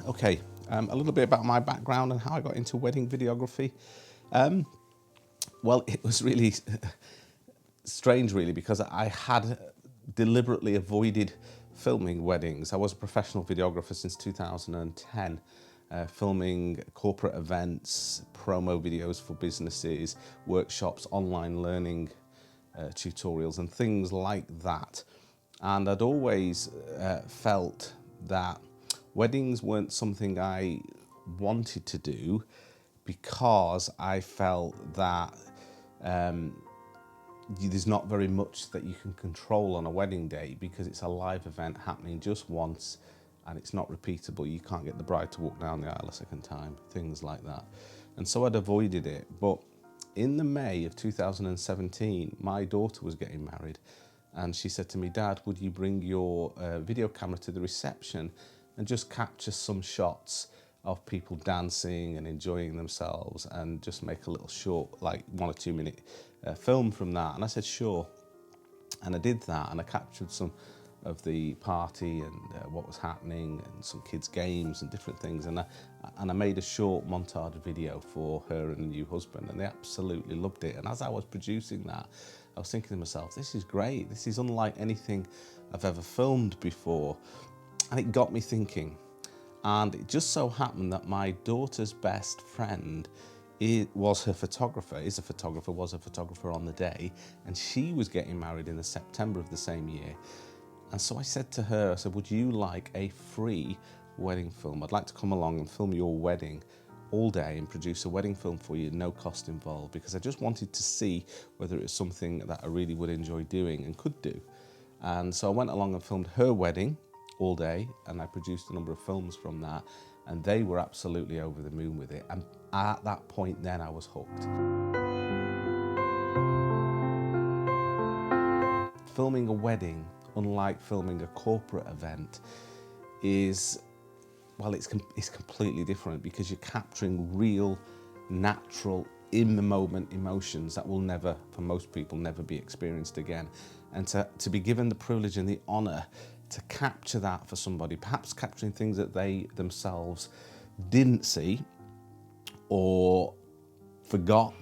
Okay, a little bit about my background and how I got into wedding videography. Well, it was really strange, really, because I had deliberately avoided filming weddings. I was a professional videographer since 2010, filming corporate events, promo videos for businesses, workshops, online learning tutorials, and things like that. And I'd always felt that weddings weren't something I wanted to do because I felt that there's not very much that you can control on a wedding day because it's a live event happening just once and it's not repeatable. You can't get the bride to walk down the aisle a second time, things like that. And so I'd avoided it. But in the May of 2017, my daughter was getting married and she said to me, "Dad, would you bring your video camera to the reception and just capture some shots of people dancing and enjoying themselves and just make a little short, like 1 or 2 minute film from that?" And I said, "Sure." And I did that, and I captured some of the party and what was happening and some kids' games and different things. And I made a short montage video for her and the new husband, and they absolutely loved it. And as I was producing that, I was thinking to myself, this is great. This is unlike anything I've ever filmed before. And it got me thinking. And it just so happened that my daughter's best friend was a photographer on the day, and she was getting married in the September of the same year. And so I said to her, I said, "Would you like a free wedding film? I'd like to come along and film your wedding all day and produce a wedding film for you, no cost involved," because I just wanted to see whether it was something that I really would enjoy doing and could do. And so I went along and filmed her wedding all day, and I produced a number of films from that, and they were absolutely over the moon with it. And at that point then I was hooked. Filming a wedding, unlike filming a corporate event, is, well, it's completely different because you're capturing real, natural, in the moment emotions that will never, for most people, never be experienced again. And to be given the privilege and the honor to capture that for somebody, perhaps capturing things that they themselves didn't see or forgot,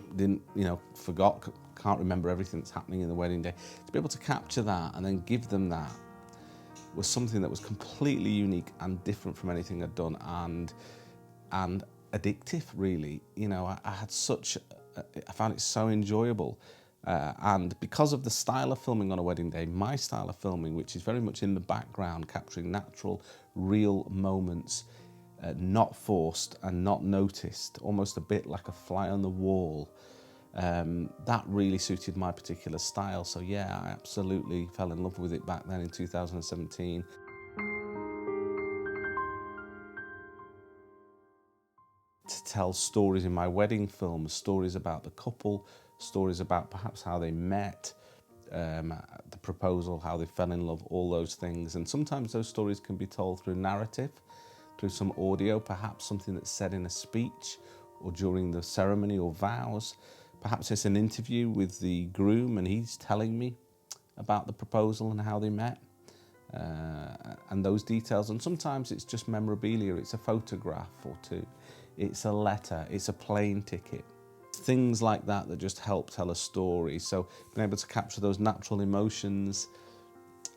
can't remember everything that's happening in the wedding day, to be able to capture that and then give them that was something that was completely unique and different from anything I'd done, and addictive, really. I found it so enjoyable. And because of the style of filming on a wedding day, my style of filming, which is very much in the background, capturing natural, real moments, not forced and not noticed, almost a bit like a fly on the wall, that really suited my particular style. So yeah, I absolutely fell in love with it back then in 2017. To tell stories in my wedding film, stories about the couple, stories about perhaps how they met, the proposal, how they fell in love, all those things. And sometimes those stories can be told through narrative, through some audio, perhaps something that's said in a speech or during the ceremony or vows. Perhaps it's an interview with the groom and he's telling me about the proposal and how they met, and those details. And sometimes it's just memorabilia, it's a photograph or two, it's a letter, it's a plane ticket. Things like that that just help tell a story. So being able to capture those natural emotions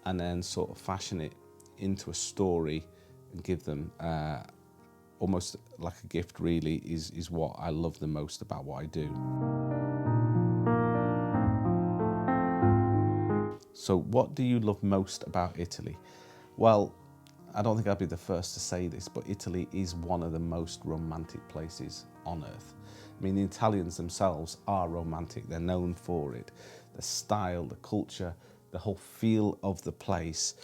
and then sort of fashion it into a story and give them almost like a gift, really, is what I love the most about what I do. So what do you love most about Italy? Well, I don't think I'll be the first to say this, but Italy is one of the most romantic places on earth. I mean, the Italians themselves are romantic. They're known for it. The style, the culture, the whole feel of the place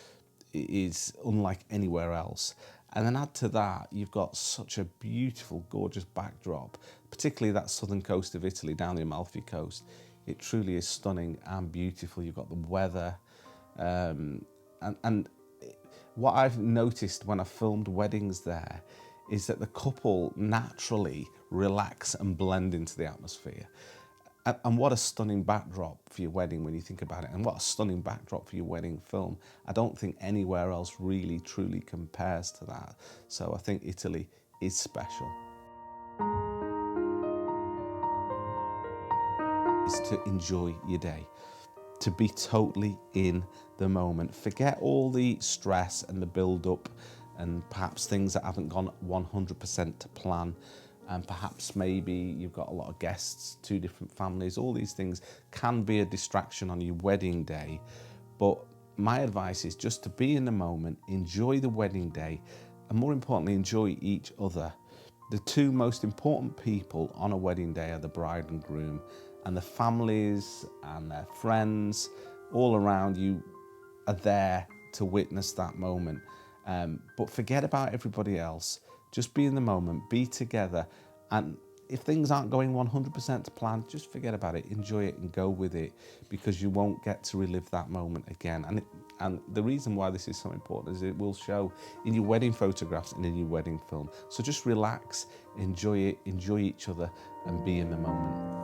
is unlike anywhere else. And then add to that, you've got such a beautiful, gorgeous backdrop, particularly that southern coast of Italy, down the Amalfi Coast. It truly is stunning and beautiful. You've got the weather. And what I've noticed when I filmed weddings there is that the couple naturally relax and blend into the atmosphere. And what a stunning backdrop for your wedding when you think about it, and what a stunning backdrop for your wedding film. I don't think anywhere else really truly compares to that. So I think Italy is special. Is to enjoy your day, to be totally in the moment. Forget all the stress and the build up and perhaps things that haven't gone 100% to plan. And perhaps maybe you've got a lot of guests, 2 different families. All these things can be a distraction on your wedding day. But my advice is just to be in the moment, enjoy the wedding day, and more importantly, enjoy each other. The 2 most important people on a wedding day are the bride and groom, and the families and their friends all around you are there to witness that moment. But forget about everybody else. Just be in the moment, be together. And if things aren't going 100% to plan, just forget about it, enjoy it and go with it, because you won't get to relive that moment again. And the reason why this is so important is it will show in your wedding photographs and in your wedding film. So just relax, enjoy it, enjoy each other and be in the moment.